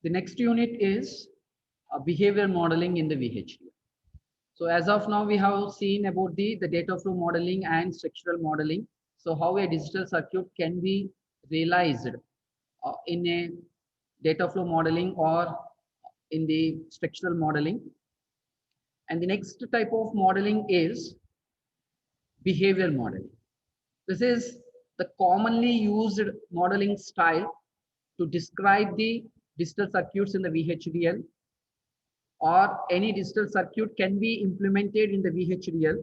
The next unit is behavior modeling in the VHDL. So as of now, we have seen about the data flow modeling and structural modeling. So how a digital circuit can be realized in a data flow modeling or in the structural modeling. And the next type of modeling is behavior modeling. This is the commonly used modeling style to describe the digital circuits in the VHDL, or any digital circuit can be implemented in the VHDL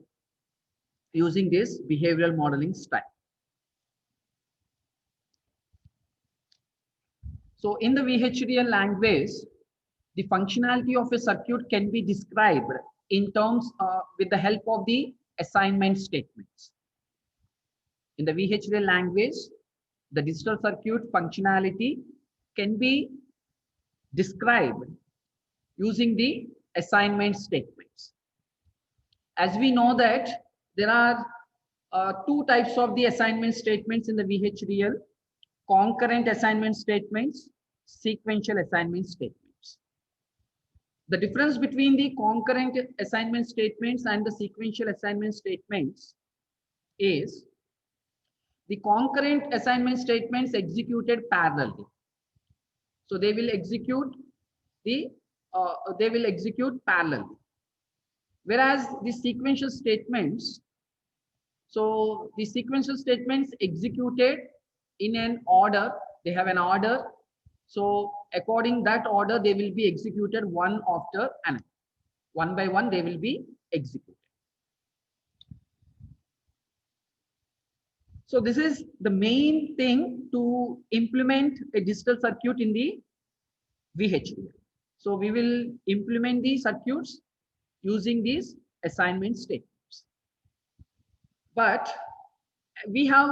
using this behavioral modeling style. So in the VHDL language, the functionality of a circuit can be described in terms with the help of the assignment statements. In the VHDL language, the digital circuit functionality can be described using the assignment statements. As we know that there are two types of the assignment statements in the VHDL: concurrent assignment statements, sequential assignment statements. The difference between the concurrent assignment statements and the sequential assignment statements is the concurrent assignment statements executed parallelly. So they will execute parallelly. Whereas the sequential statements, so the sequential statements executed in an order, they have an order. So according that order, they will be executed one after another. One by one, they will be executed. So this is the main thing to implement a digital circuit in the VHDL. So we will implement the circuits using these assignment statements. But we have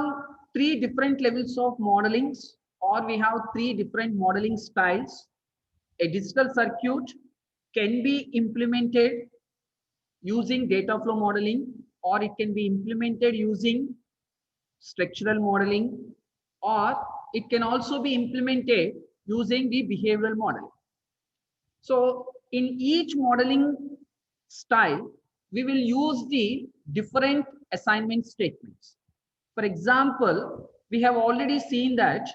three different levels of modelings, or we have three different modeling styles. A digital circuit can be implemented using data flow modeling, or it can be implemented using structural modeling, or it can also be implemented using the behavioral modeling. So in each modeling style, we will use the different assignment statements. For example, we have already seen that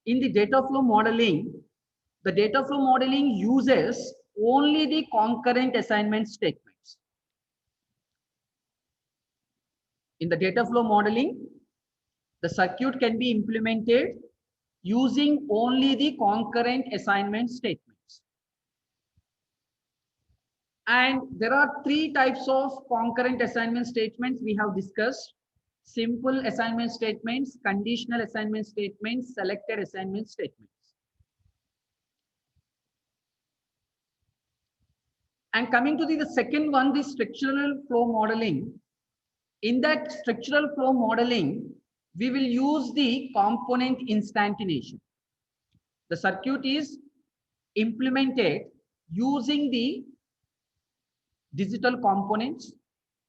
in the data flow modeling, the data flow modeling uses only the concurrent assignment statements. In the data flow modeling, the circuit can be implemented using only the concurrent assignment statements. And there are three types of concurrent assignment statements we have discussed: simple assignment statements, conditional assignment statements, selected assignment statements. And coming to the second one, the structural flow modeling. In that structural flow modeling, we will use the component instantiation. The circuit is implemented using the digital components,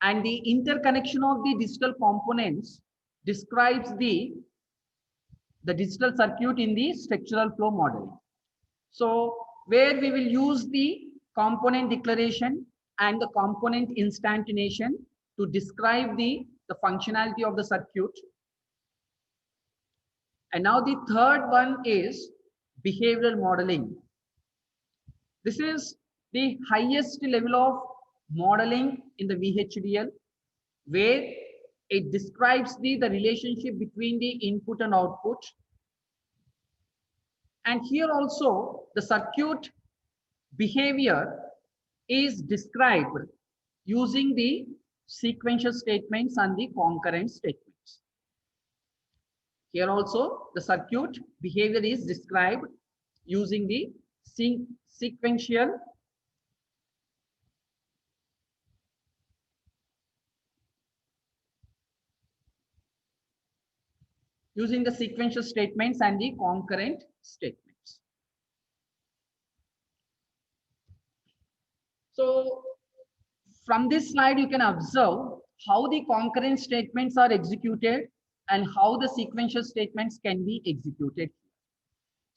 and the interconnection of the digital components describes the digital circuit in the structural flow modeling. So where we will use the component declaration and the component instantiation to describe the functionality of the circuit. And now the third one is behavioral modeling. This is the highest level of modeling in the VHDL, where it describes the relationship between the input and output. And here also the circuit behavior is described using the sequential statements and the concurrent statements. Here also the circuit behavior is described using the sequential statements and the concurrent statements. So from this slide, you can observe how the concurrent statements are executed and how the sequential statements can be executed.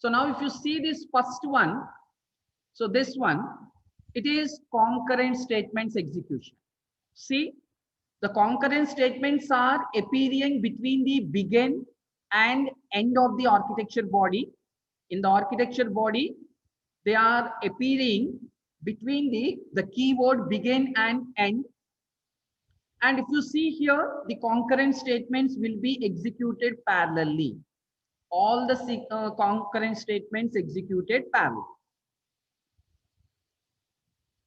So now if you see this first one, So this one, it is concurrent statements execution. See, the concurrent statements are appearing between the begin and end of the architecture body. In the architecture body, they are appearing between the keyword begin and end. And if you see here, the concurrent statements will be executed parallelly. All the concurrent statements executed parallel.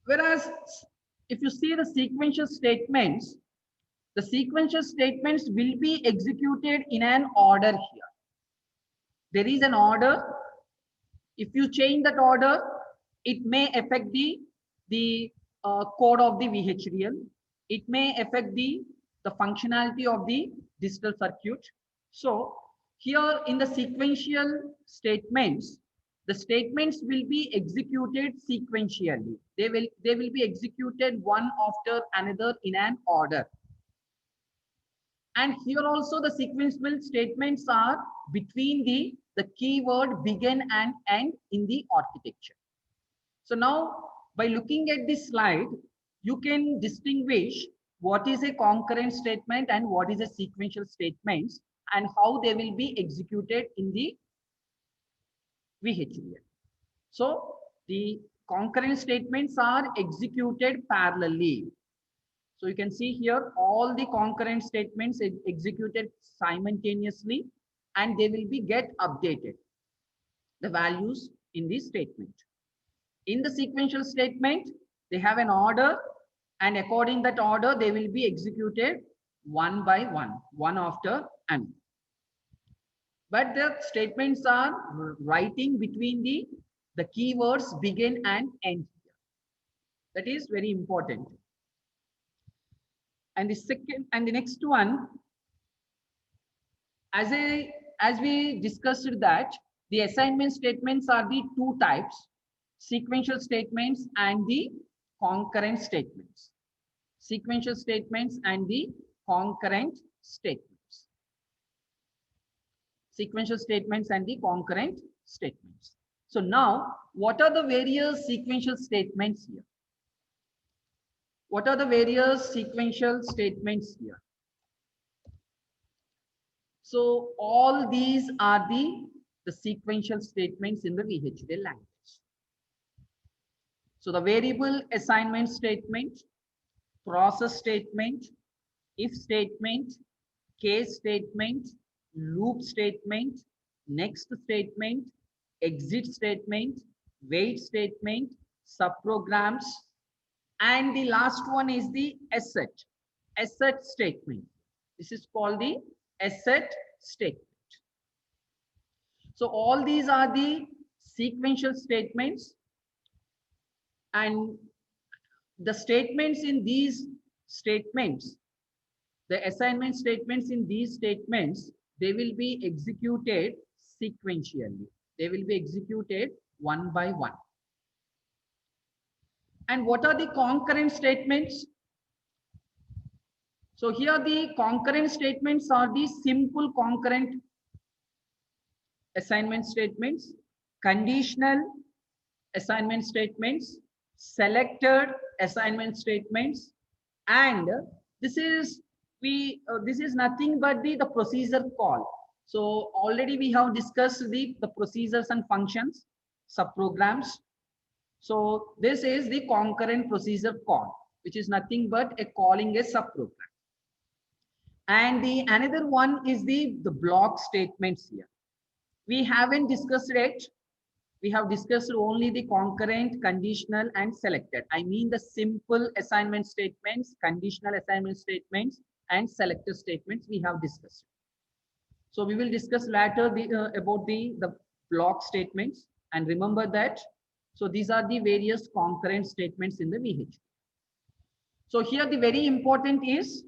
Whereas if you see the sequential statements will be executed in an order here. There is an order. If you change that order, it may affect the code of the VHDL. It may affect the functionality of the digital circuit. So here in the sequential statements, the statements will be executed sequentially. They will be executed one after another in an order. And here also the sequential statements are between the keyword begin and end in the architecture. So now by looking at this slide, you can distinguish what is a concurrent statement and what is a sequential statements and how they will be executed in the VHDL. So the concurrent statements are executed parallelly. So you can see here all the concurrent statements executed simultaneously, and they will be get updated, the values in this statement. In the sequential statement, they have an order, and according that order, they will be executed one by one after another. But the statements are writing between the keywords begin and end. That is very important. And the second and the next one, as we discussed that the assignment statements are the two types, sequential statements and the concurrent statements. Sequential statements and the concurrent statements. Sequential statements and the concurrent statements. So now, what are the various sequential statements here? What are the various sequential statements here? So all these are the sequential statements in the VHDL language. So the variable assignment statement, process statement, if statement, case statement, loop statement, next statement, exit statement, wait statement, subprograms, and the last one is the asset statement. This is called the asset statement. So all these are the sequential statements, and the statements in these statements, the assignment statements in these statements, they will be executed sequentially. They will be executed one by one. And what are the concurrent statements? So here the concurrent statements are the simple concurrent assignment statements, conditional assignment statements, selected assignment statements, and this is nothing but the procedure call. So already we have discussed the procedures and functions, subprograms. So this is the concurrent procedure call, which is nothing but a calling a subprogram. And the another one is the block statements here. We haven't discussed it. We have discussed only the concurrent, conditional, and selected. I mean the simple assignment statements, conditional assignment statements, and selected statements we have discussed. So we will discuss later about the block statements. And remember that, so these are the various concurrent statements in the VHDL. So here the very important is,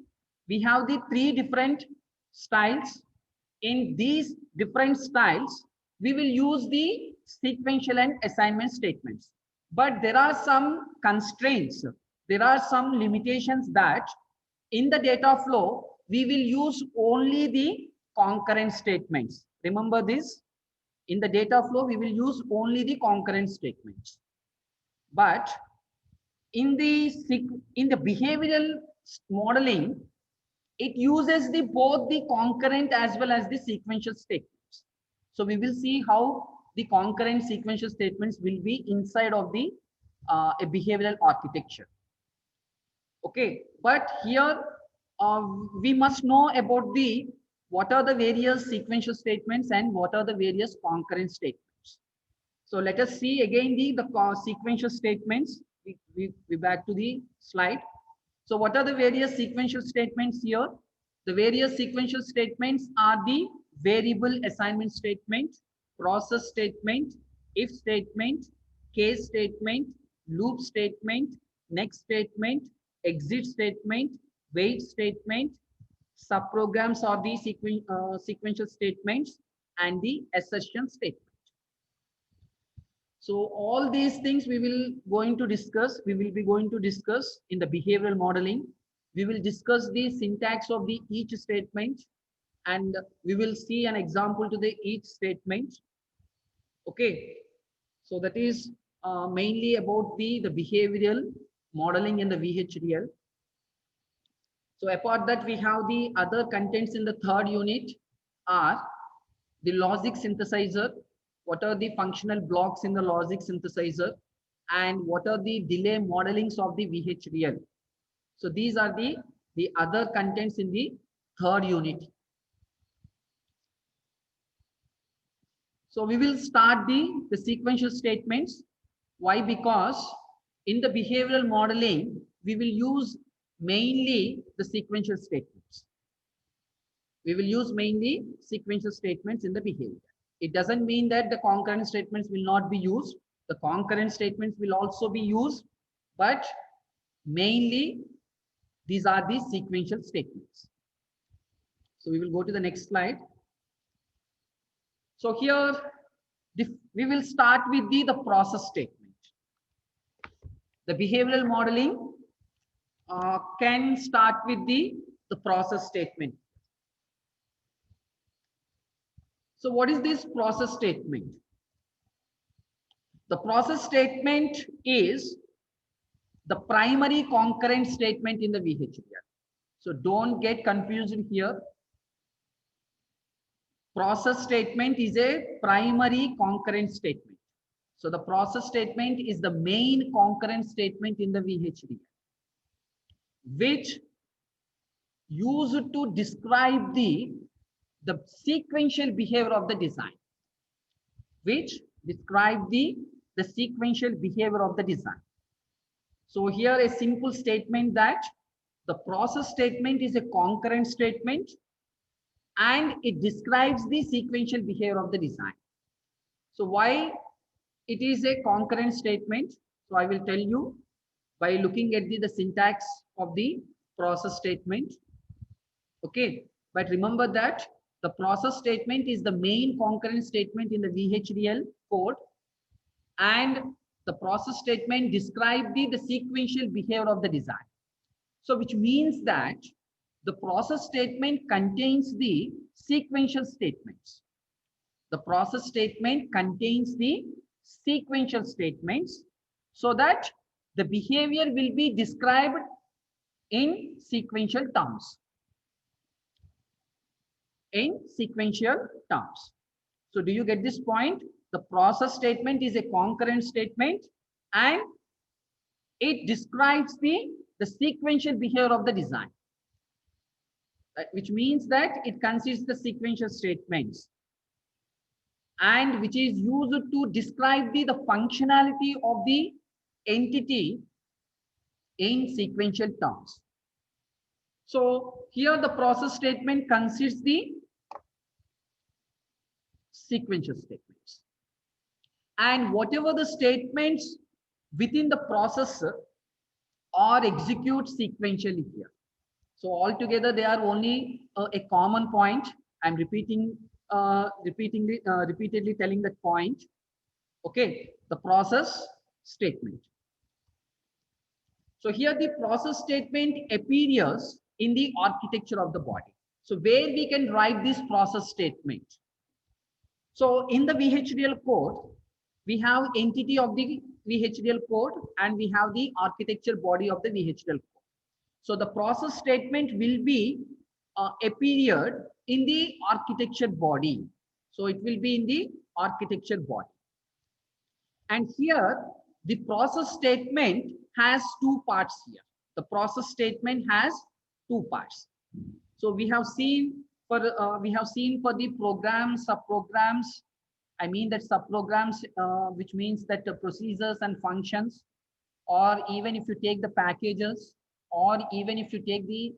we have the three different styles. In these different styles, we will use the sequential and assignment statements. But there are some constraints. There are some limitations that in the data flow, we will use only the concurrent statements. Remember this. In the data flow, we will use only the concurrent statements. But in the behavioral modeling, it uses the both the concurrent as well as the sequential statements. So we will see how the concurrent sequential statements will be inside of the a behavioral architecture. Okay, but here we must know about the what are the various sequential statements and what are the various concurrent statements. So let us see again the sequential statements. We back to the slide. So what are the various sequential statements here? The various sequential statements are the variable assignment statement, process statement, if statement, case statement, loop statement, next statement, exit statement, wait statement, subprograms are the sequential statements, and the assertion statement. So all these things we will going to discuss. We will be going to discuss in the behavioral modeling. We will discuss the syntax of the each statement, and we will see an example to the each statement. Okay, so that is mainly about the behavioral modeling in the VHDL. So apart that, we have the other contents in the third unit are the logic synthesizer. What are the functional blocks in the logic synthesizer, and what are the delay modelings of the VHDL. So these are the other contents in the third unit. So we will start the sequential statements. Why? Because in the behavioral modeling, we will use mainly the sequential statements. We will use mainly sequential statements in the behavior. It doesn't mean that the concurrent statements will not be used. The concurrent statements will also be used, but mainly these are the sequential statements. So we will go to the next slide. So here we will start with the process statement. The behavioral modeling can start with the process statement. So what is this process statement? The process statement is the primary concurrent statement in the VHDL. So don't get confused here. Process statement is a primary concurrent statement. So the process statement is the main concurrent statement in the VHDL, which used to describe the sequential behavior of the design, which describe the sequential behavior of the design. So here a simple statement that the process statement is a concurrent statement and it describes the sequential behavior of the design. So why it is a concurrent statement? So I will tell you by looking at the syntax of the process statement. Okay, but remember that the process statement is the main concurrent statement in the VHDL code, and the process statement describes the sequential behavior of the design. So which means that the process statement contains the sequential statements. The process statement contains the sequential statements so that the behavior will be described in sequential terms. In sequential terms. So do you get this point? The process statement is a concurrent statement and it describes the sequential behavior of the design, which means that it consists the sequential statements and which is used to describe the functionality of the entity in sequential terms. So here the process statement consists the sequential statements, and whatever the statements within the processor are execute sequentially here. So altogether they are only a common point. I'm repeatedly telling that point. Okay, the process statement. So here the process statement appears in the architecture of the body. So where we can write this process statement? So in the VHDL code, we have entity of the VHDL code and we have the architecture body of the VHDL code. So the process statement will be a period in the architecture body. So it will be in the architecture body. And here the process statement has two parts here. The process statement has two parts. So we have seen for the programs, subprograms. I mean that subprograms, which means that the procedures and functions, or even if you take the packages, or even if you take the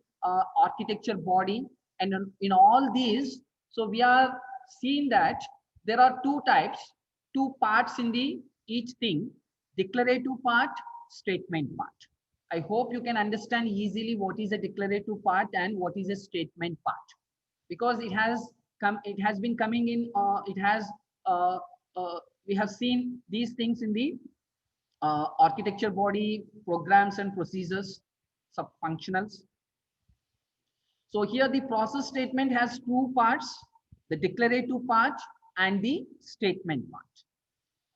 architecture body, and in all these, so we are seeing that there are two types, two parts in the each thing: declarative part, statement part. I hope you can understand easily what is a declarative part and what is a statement part, because it has been coming in. Uh, we have seen these things in the architecture body, programs and procedures, sub-functionals. So here the process statement has two parts: the declarative part and the statement part.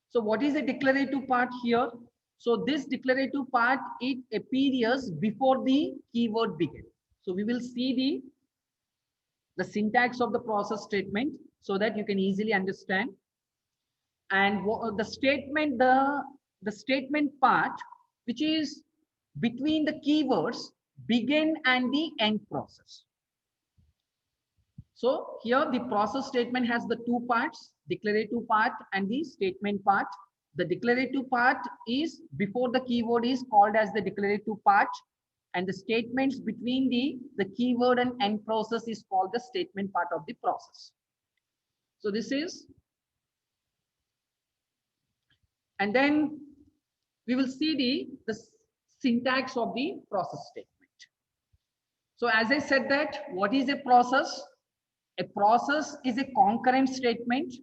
So what is the declarative part here? So this declarative part, it appears before the keyword begin. So we will see the syntax of the process statement so that you can easily understand. And the statement part, which is between the keywords begin and the end process. So here the process statement has the two parts, declarative part and the statement part. The declarative part is before the keyword is called as the declarative part, and the statements between the keyword and end process is called the statement part of the process. So this is, and then we will see the syntax of the process statement. So as I said that, what is a process? A process is a concurrent statement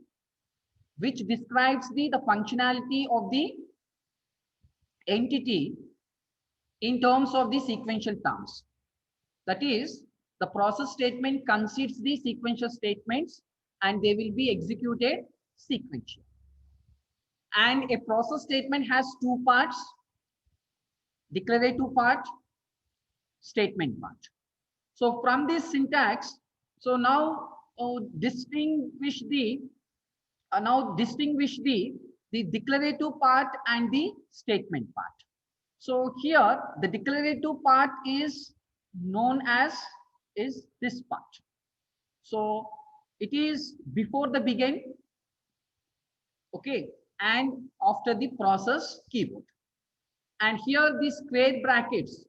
which describes the functionality of the entity in terms of the sequential terms. That is, the process statement consists the sequential statements and they will be executed sequentially. And a process statement has two parts: declarative part, statement part. So from this syntax, so now distinguish the declarative part and the statement part. So here the declarative part is known as this part. So it is before the begin, okay, and after the process keyword. And here the square brackets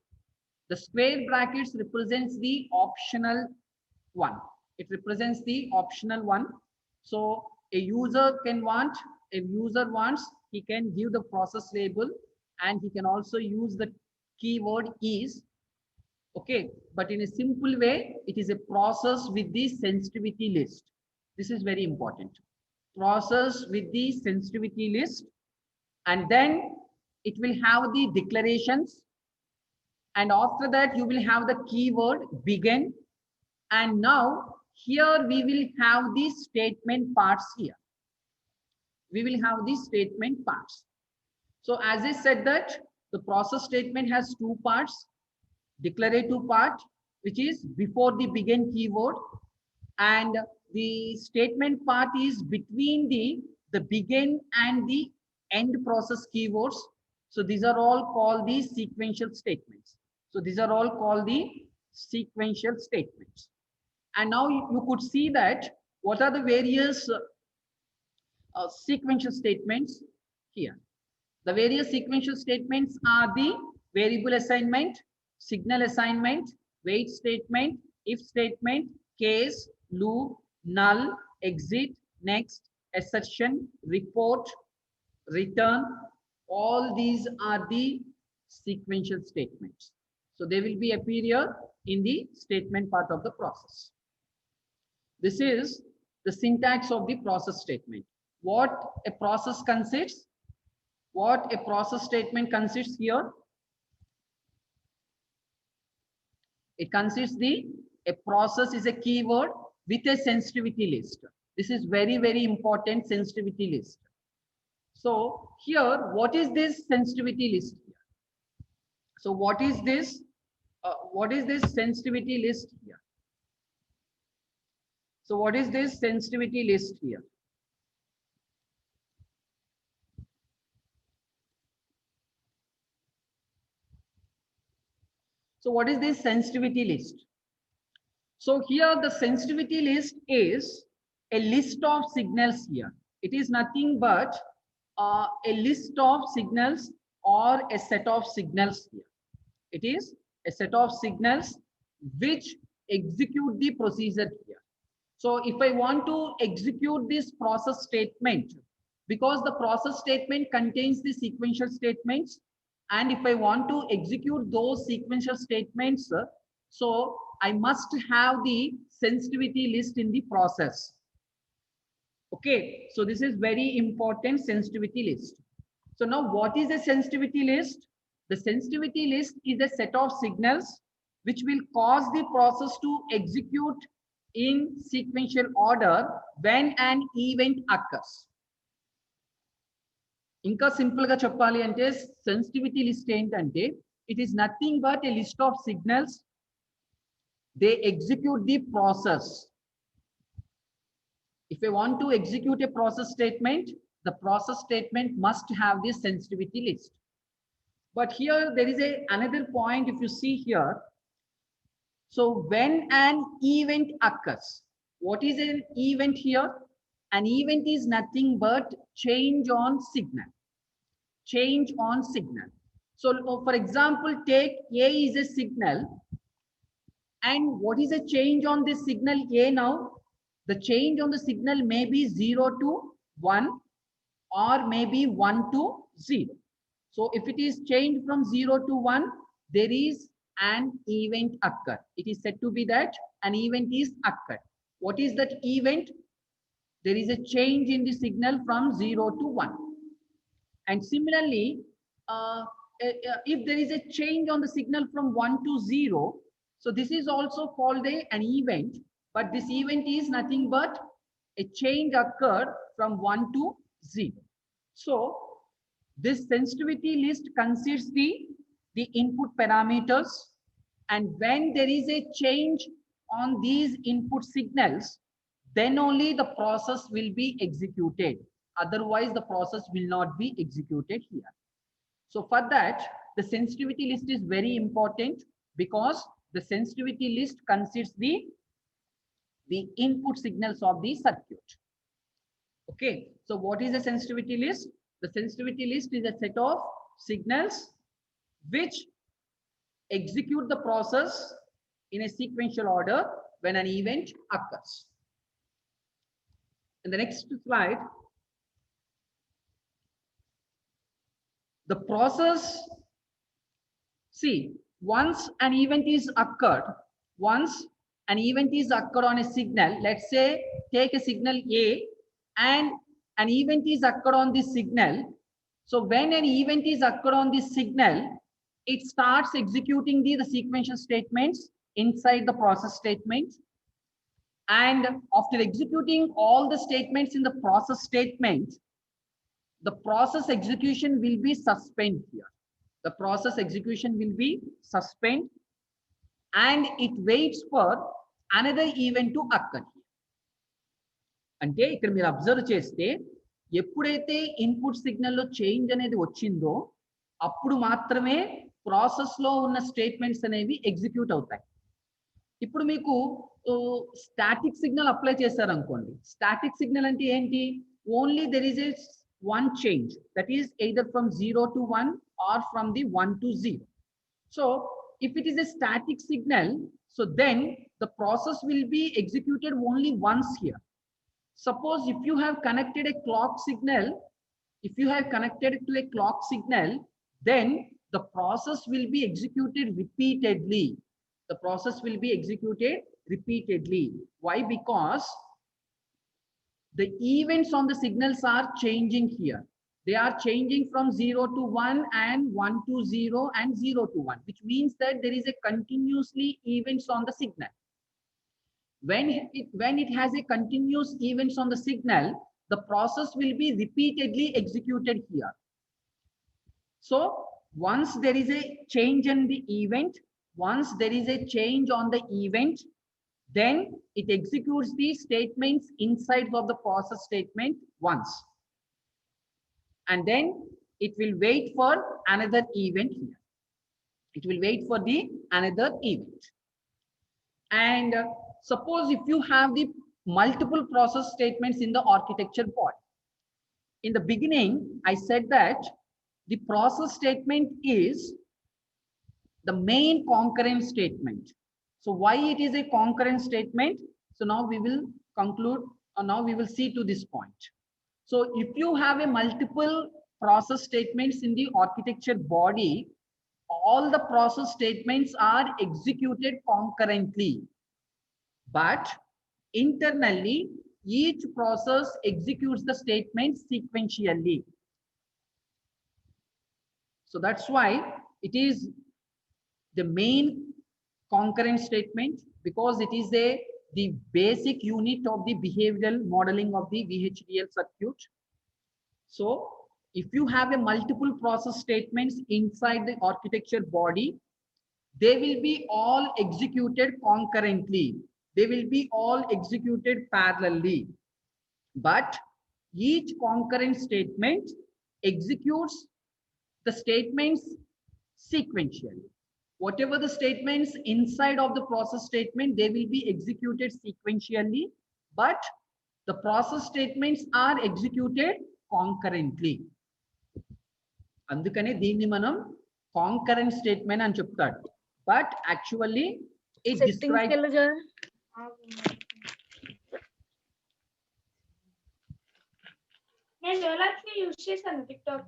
represents the optional one. It represents the optional one. So a user wants, he can give the process label and he can also use the keyword is, okay. But in a simple way, it is a process with the sensitivity list. This is very important. Process with the sensitivity list, and then it will have the declarations, and after that you will have the keyword begin, and now here we will have the statement parts here. We will have the statement parts. So as I said that the process statement has two parts: declarative part, which is before the begin keyword, and the statement part is between the begin and the end process keywords. So these are all called the sequential statements. So these are all called the sequential statements. And now you could see that what are the various sequential statements here. The various sequential statements are the variable assignment, signal assignment, wait statement, if statement, case, loop, null, exit, next, assertion, report, return. All these are the sequential statements. So they will be appear in the statement part of the process. This is the syntax of the process statement. What a process consists, what a process statement consists here. It consists a process is a keyword with a sensitivity list. This is very, very important, sensitivity list. So here, what is this sensitivity list here? So what is this? What is this sensitivity list here? So what is this sensitivity list here? So what is this sensitivity list? So here the sensitivity list is a list of signals here. It is nothing but a list of signals or a set of signals here. It is a set of signals which execute the procedure here. So if I want to execute this process statement, because the process statement contains the sequential statements, and if I want to execute those sequential statements, so I must have the sensitivity list in the process. Okay, so this is very important, sensitivity list. So now what is a sensitivity list? The sensitivity list is a set of signals which will cause the process to execute in sequential order when an event occurs. ఇంకా simple గా చెప్పాలి అంటే sensitivity list ఏంటంటే it is nothing but A list of signals they execute the process. If I want to execute a process statement, the process statement must have this sensitivity list. But here there is another point. If you see here, so when an event occurs, what is an event here? An event is nothing but change on signal. Change on signal. So for example, take A is a signal, and what is a change on this signal A now? The change on the signal may be 0 to 1 or maybe 1 to 0. So if it is changed from 0 to 1, there is an event occur. It is said to be that an event is occurred. What is that event? There is a change in the signal from 0 to 1. And similarly, if there is a change on the signal from 1 to 0, so this is also called an event, but this event is nothing but a change occurred from 1 to 0. So this sensitivity list considers the input parameters, and when there is a change on these input signals, then only the process will be executed. Otherwise, the process will not be executed here. So for that, the sensitivity list is very important, because the sensitivity list considers the input signals of the circuit. Okay, so what is a sensitivity list? The sensitivity list is a set of signals which execute the process in a sequential order when an event occurs. In the next slide, the process, see, once an event is occurred, once an event is occurred on a signal, let's say take a signal A, and an event is occurred on this signal. So when an event is occurred on this signal, it starts executing the sequential statements inside the process statement. And after executing all the statements in the process statement, the process execution will be suspended here. The process execution will be suspended, and it waits for another event to occur. అంటే ఇక్కడ మీరు observe చేస్తే ఎప్పుడైతే input సిగ్నల్లో change అనేది వచ్చిందో అప్పుడు మాత్రమే process లో ఉన్న స్టేట్మెంట్స్ అనేవి ఎగ్జిక్యూట్ అవుతాయి. ఇప్పుడు మీకు స్టాటిక్ సిగ్నల్ అప్లై చేశారనుకోండి, స్టాటిక్ సిగ్నల్ అంటే ఏంటి? Only there is a one change, that is either from 0 to 1 or from the 1 to 0. So if it is a static signal, so then the process will be executed only once here. Suppose if you have connected a clock signal, if you have connected to a clock signal, then the process will be executed repeatedly. The process will be executed repeatedly. Why? Because the events on the signals are changing here. They are changing from 0 to 1 and 1 to 0 and 0 to 1, which means that there is a continuously events on the signal. When it has a continuous events on the signal, the process will be repeatedly executed here. So once there is a change in the event, once there is a change on the event, then it executes the statements inside of the process statement once. And then it will wait for another event here. It will wait for the another event. And suppose if you have the multiple process statements in the architecture body. In the beginning, I said that the process statement is the main concurrent statement. So why it is a concurrent statement? So now we will conclude, or now we will see to this point. So if you have a multiple process statements in the architecture body, all the process statements are executed concurrently. But internally, each process executes the statement sequentially. So that's why it is the main concurrent statement, because it is the basic unit of the behavioral modeling of the VHDL circuit. So if you have a multiple process statements inside the architecture body, they will be all executed concurrently. They will be all executed parallelly. But each concurrent statement executes the statements sequentially. Whatever the statements inside of the process statement, they will be executed sequentially, but the process statements are executed concurrently. Andukane దీన్ని మనం concurrent statement అని చెప్తాడు. But actually it describes. నేను జోలాక్స్ use చేశాను TikTok.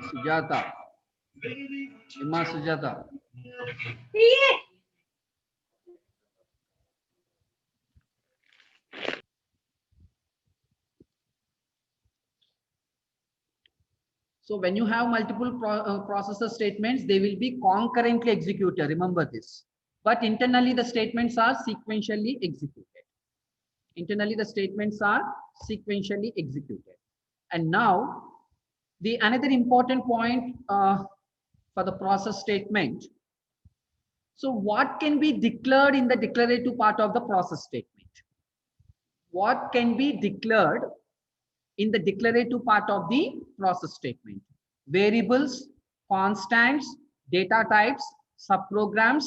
Sujata. Emma Sujata. So when you have multiple processor statements, they will be concurrently executed. Remember this. But internally, the statements are sequentially executed. Internally, the statements are sequentially executed. And now, the another important point for the process statement. So what can be declared in the declarative part of the process statement? What can be declared in the declarative part of the process statement? Variables, constants, data types, subprograms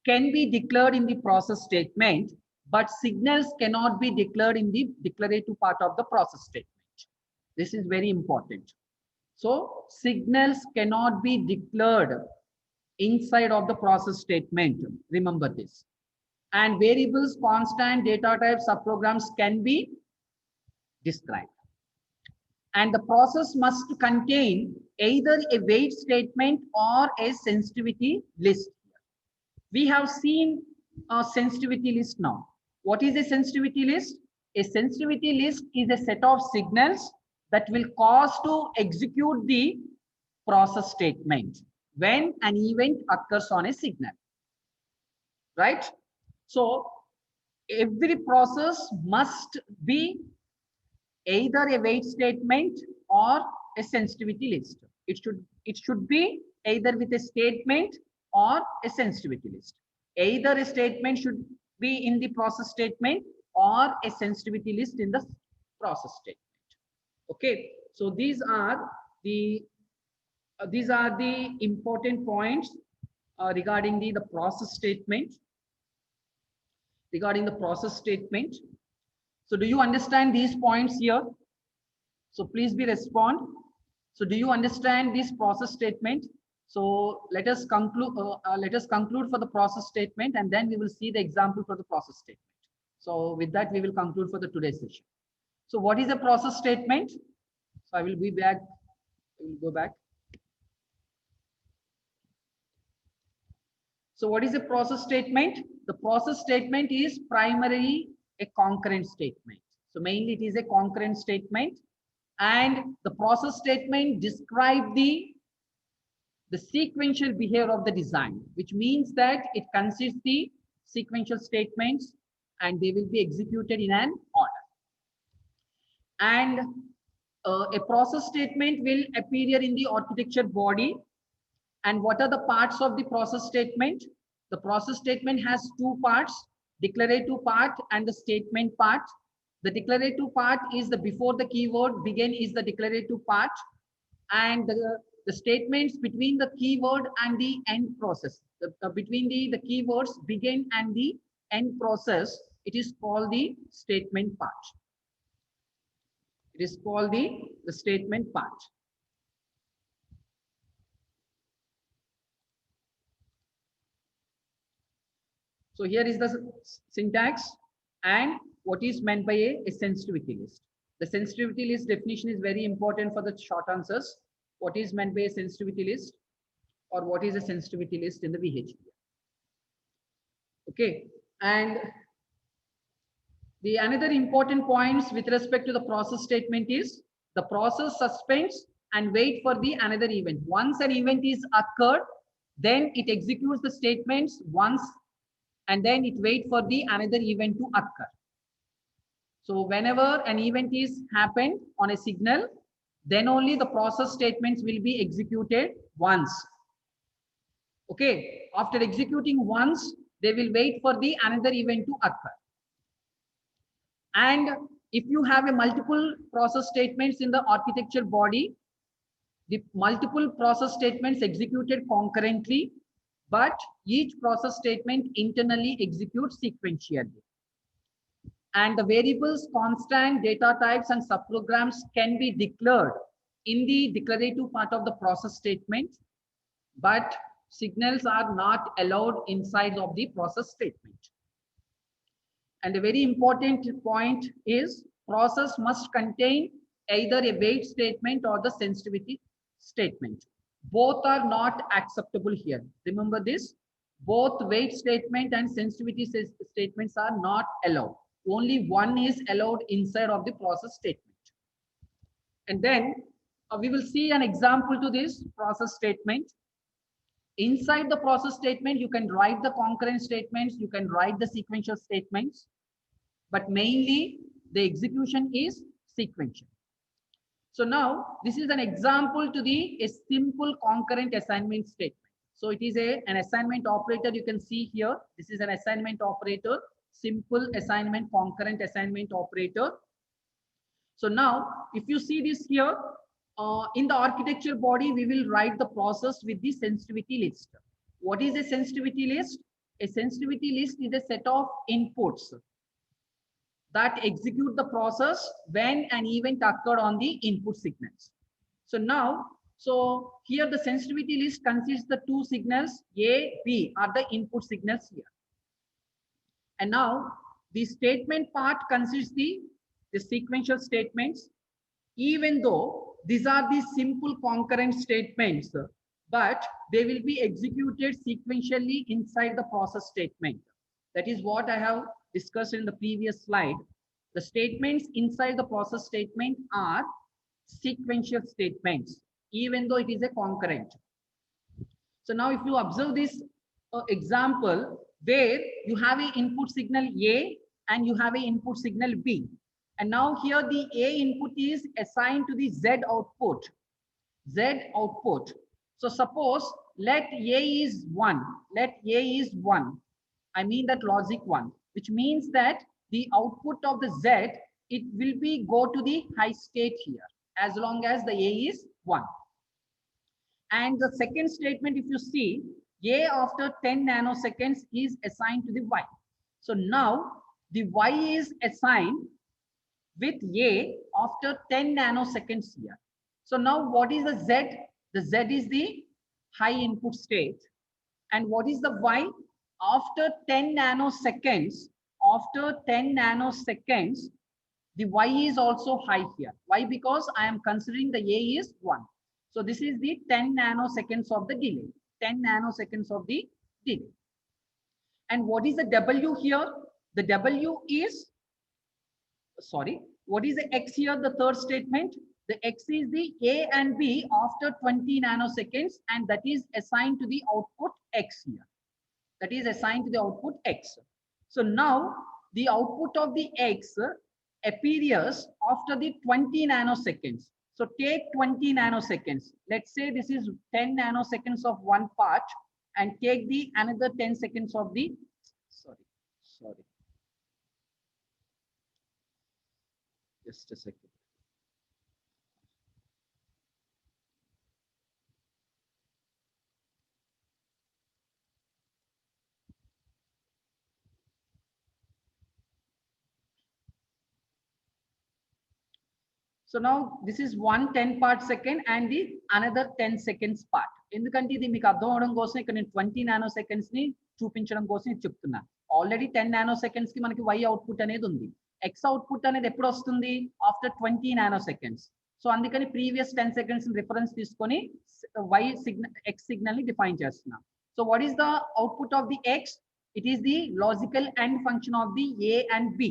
can be declared in the process statement, but signals cannot be declared in the declarative part of the process statement. This is very important. So signals cannot be declared inside of the process statement. Remember this. And variables, constant, data types, subprograms can be described. And the process must contain either a weight statement or a sensitivity list. We have seen a sensitivity list now. What is a sensitivity list? A sensitivity list is a set of signals that will cause to execute the process statement when an event occurs on a signal. Right? So every process must be either a weight statement or a sensitivity list. It should be either with a statement or a sensitivity list. Either a statement should be in the process statement or a sensitivity list in the process statement. Okay, so these are the important points regarding the process statement. Regarding the process statement. So do you understand these points here? So please be respond. So do you understand this process statement? So let us conclude for the process statement, and then we will see the example for the process statement. So with that, we will conclude for the today's session. So what is a process statement? So I will be back. I will go back. So what is a process statement? The process statement is primarily a concurrent statement. So mainly it is a concurrent statement, and the process statement describe the sequential behavior of the design, which means that it consists the sequential statements and they will be executed in an order. And a process statement will appear in the architecture body. And what are the parts of the process statement? The process statement has two parts, declarative part and the statement part. The declarative part is the before the keyword begin is the declarative part, and the statements between the keyword and the end process, between the keywords begin and the end process, it is called the statement part. It is called the statement part. So here is the syntax and what is meant by a sensitivity list. The sensitivity list definition is very important for the short answers. What is meant by a sensitivity list, or what is a sensitivity list in the VHDL? Okay, and the another important points with respect to the process statement is the process suspends and wait for the another event. Once an event is occurred, then it executes the statements once, and then it wait for the another event to occur. So whenever an event is happened on a signal, then only the process statements will be executed once. Okay, after executing once, they will wait for the another event to occur. And if you have a multiple process statements in the architecture body, the multiple process statements executed concurrently, but each process statement internally executes sequentially. And the variables, constant, data types, and subprograms can be declared in the declarative part of the process statement, but signals are not allowed inside of the process statement. And a very important point is process must contain either a wait statement or the sensitivity statement. Both are not acceptable here. Remember this, both wait statement and sensitivity statements are not allowed. Only one is allowed inside of the process statement. And then we will see an example to this process statement. Inside the process statement, you can write the concurrent statements, you can write the sequential statements, but mainly the execution is sequential. So now this is an example to a simple concurrent assignment statement. So it is an assignment operator. You can see here, this is an assignment operator, simple assignment, concurrent assignment operator. So now if you see this here, in the architecture body, we will write the process with the sensitivity list. What is a sensitivity list? A sensitivity list is a set of inputs that execute the process when an event occurred on the input signals. So now, so here the sensitivity list consists the two signals A, B are the input signals here. And now the statement part consists the sequential statements, even though these are the simple concurrent statements, but they will be executed sequentially inside the process statement. That is what I have discussed in the previous slide. The statements inside the process statement are sequential statements, even though it is a concurrent. So now if you observe this example where you have an input signal A and you have an input signal B. And now here the A input is assigned to the Z output. Z output. So suppose let A is 1. Let A is 1. I mean that logic 1, which means that the output of the Z, it will be go to the high state here as long as the A is 1. And the second statement, if you see, A after 10 nanoseconds is assigned to the Y. So now the Y is assigned with A after 10 nanoseconds here. So now what is the Z? The Z is the high input state. And what is the Y? After 10 nanoseconds, the Y is also high here. Why? Because I am considering the A is 1. So this is the 10 nanoseconds of the delay. 10 nanoseconds of the delay. And what is the W here? The W is, sorry, what is the X here? The third statement. The X is the A and B after 20 nanoseconds, and that is assigned to the output X here. That is assigned to the output X. So now the output of the X appears after the 20 nanoseconds. So take 20 nanoseconds. Let's say this is 10 nanoseconds of one part and take the another 10 seconds of the, sorry. Just a second. So now this is one 10 part second and the another 10 seconds part. ఎందుకంటే ఇది మీకు అర్థం అవడం కోసం ఇక్కడ నేను 20 nano seconds ని చూపించడం కోసం ఇది చెప్తున్నా. ఆల్రెడీ 10 నానో సెకండ్స్ కి మనకి y అవుట్పుట్ అనేది ఉంది. x అవుట్పుట్ అనేది ఎప్పుడు వస్తుంది? After 20 nano seconds. సో అందుకని ప్రీవియస్ 10 సెకండ్స్ రిఫరెన్స్ తీసుకొని y సిగ్నల్ x సిగ్నల్ ని డిఫైన్ చేస్తున్నాం. So what is the output of the x? It is the logical AND function of the a and b.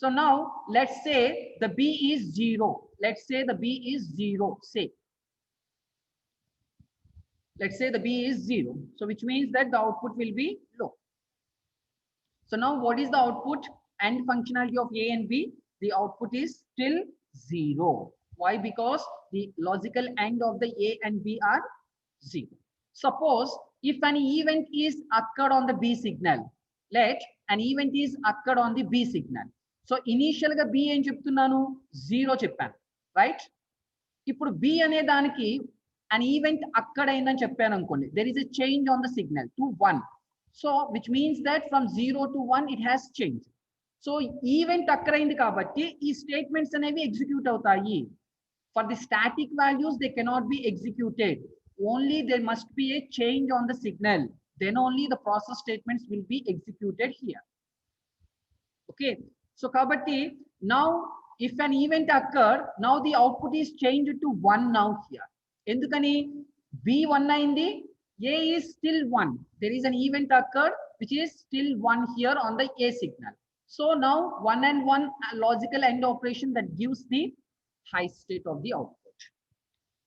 So now let's say the b is 0. Let's say the b is 0. Let's say the b is 0. So which means that the output will be low. So now what is the output and functionality of a and b? The output is still 0. Why? Because the logical AND of the a and b are 0. Suppose if an event is occurred on the b signal, let an event is occurred on the b signal. So initial ga b em cheptunnanu 0 cheppan, right? Ippudu b ane daniki an event akkadaindani cheppanu ankondi, there is a change on the signal to 1. So which means that from 0 to 1 it has changed. So event akkadaindi kabatti ee statements anevi execute avutayi. For the static values they cannot be executed. Only there must be a change on the signal, then only the process statements will be executed here. Okay, so kabatti now if an event occurred, now the output is changed to 1 now here. Endukani b 1 ayindi, a is still 1. There is an event occurred which is still 1 here on the a signal. So now 1 and 1 logical AND operation that gives the high state of the output.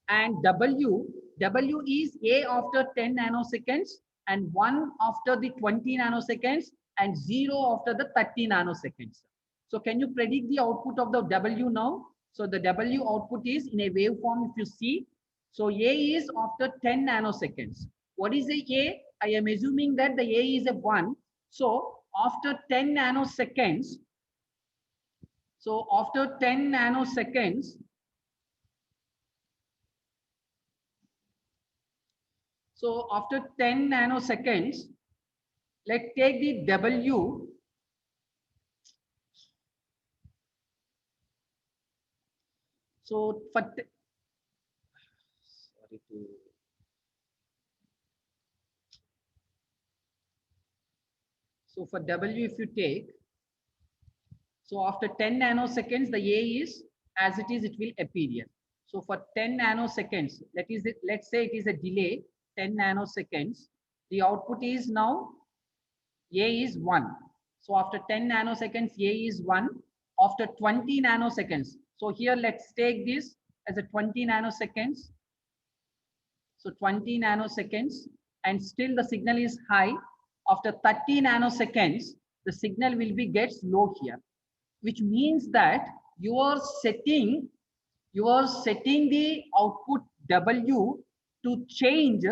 And w is a after 10 nanoseconds and 1 after the 20 nanoseconds and 0 after the 30 nanoseconds. So can you predict the output of the w now? So the w output is in a waveform if you see. So a is after 10 nanoseconds. What is the a? I am assuming that the a is a 1. So after 10 nanoseconds, so after 10 nanoseconds, so after 10 nanoseconds, let's take the w. So for so for w if you take, so after 10 nanoseconds the a is as it is, it will appear here. So for 10 nanoseconds, let's say it is a delay 10 nanoseconds, the output is now a is 1. So after 10 nanoseconds a is 1. After 20 nanoseconds, so here let's take this as a 20 nanoseconds. So 20 nanoseconds and still the signal is high. After 30 nanoseconds the signal will be gets low here, which means that you are setting the output w to change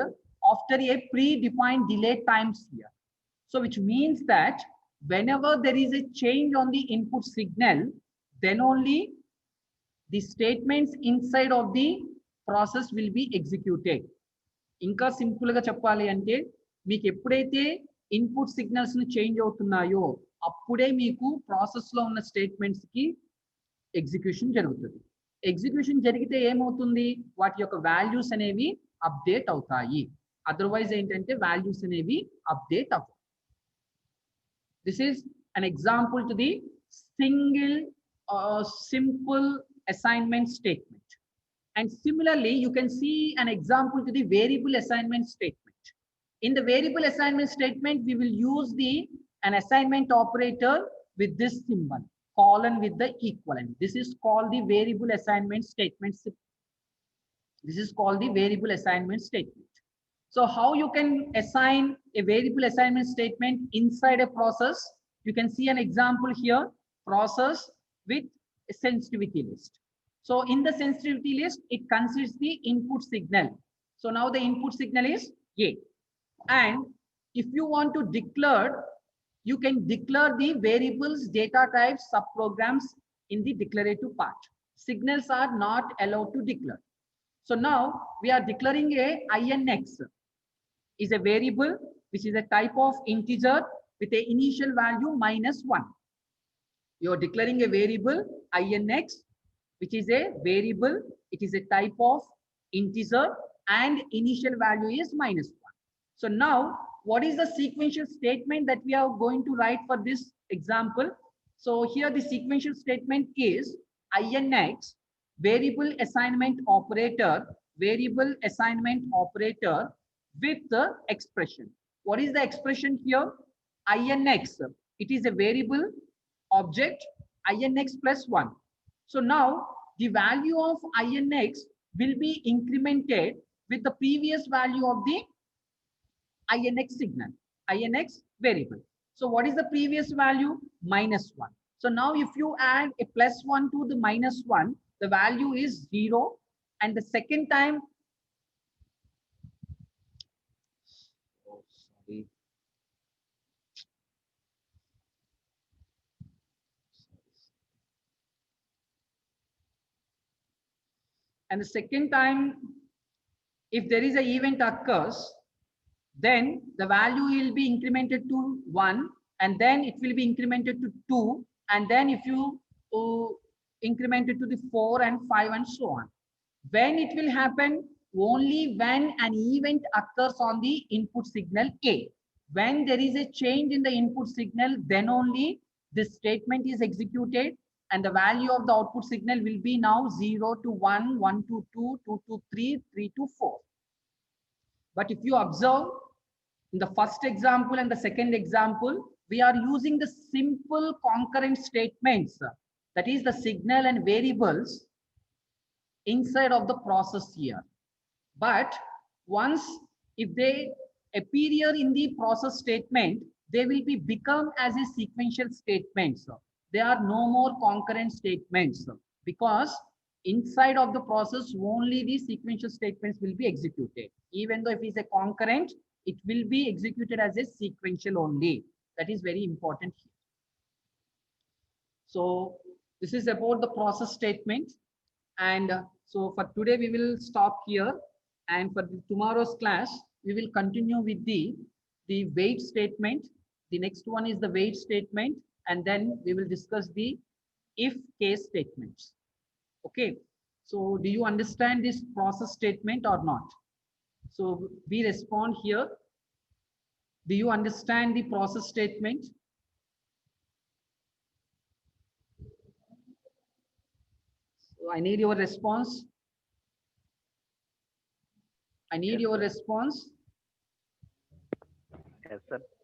after a predefined delay times here. So which means that whenever there is a change on the input signal, then only the statements inside of the process will be executed. ఇంకా simple గా చెప్పాలి అంటే మీకు ఎప్పుడైతే input signals ని change అవుతున్నాయో అప్పుడే మీకు ప్రాసెస్ లో ఉన్న స్టేట్మెంట్స్ కి ఎగ్జిక్యూషన్ జరుగుతుంది. ఎగ్జిక్యూషన్ జరిగితే ఏమవుతుంది? వాటి యొక్క వాల్యూస్ అనేవి అప్డేట్ అవుతాయి. అదర్వైజ్ ఏంటంటే వాల్యూస్ అనేవి అప్డేట్ అవ్వవు. This is an example to the simple assignment statement. And similarly, you can see an example to the variable assignment statement. In the variable assignment statement, we will use an assignment operator with this symbol, colon with the equivalent. This is called the variable assignment statement. This is called the variable assignment statement. So how you can assign a variable assignment statement inside a process? You can see an example here, process with a sensitivity list. So in the sensitivity list, it considers the input signal. So now the input signal is A. And if you want to declare, you can declare the variables, data types, subprograms in the declarative part. Signals are not allowed to declare. So now we are declaring a INX is a variable which is a type of integer with a initial value -1. You are declaring a variable INX which is a variable. It is a type of integer and initial value is -1. So now what is the sequential statement that we are going to write for this example? So here the sequential statement is INX variable assignment operator with the expression. What is the expression here? INX. It is a variable object INX plus 1. So now the value of INX will be incremented with the previous value of the INX signal, INX variable. So what is the previous value? -1. So now if you add a +1 to the -1, the value is 0. And the second time, oh, sorry. And the second time, if there is an event occurs, then the value will be incremented to 1, and then it will be incremented to 2, and then if you increment it to the 4 and 5 and so on. When it will happen? Only when an event occurs on the input signal A. When there is a change in the input signal, then only this statement is executed, and the value of the output signal will be now 0 to 1, 1 to 2, 2 to 3, 3 to 4. But if you observe in the first example and the second example, we are using the simple concurrent statements, that is the signal and variables inside of the process here. But once if they appear in the process statement, they will be become as a sequential statements. They are no more concurrent statements because inside of the process only the sequential statements will be executed. Even though if it's a concurrent, it will be executed as a sequential only. That is very important here. So this is about the process statement. And so for today, we will stop here. And for tomorrow's class, we will continue with the wait statement. The next one is the wait statement. And then we will discuss the if case statements. Okay. So do you understand this process statement or not? So we respond here. Do you understand the process statement? So I need your response. I need your response. Yes, sir.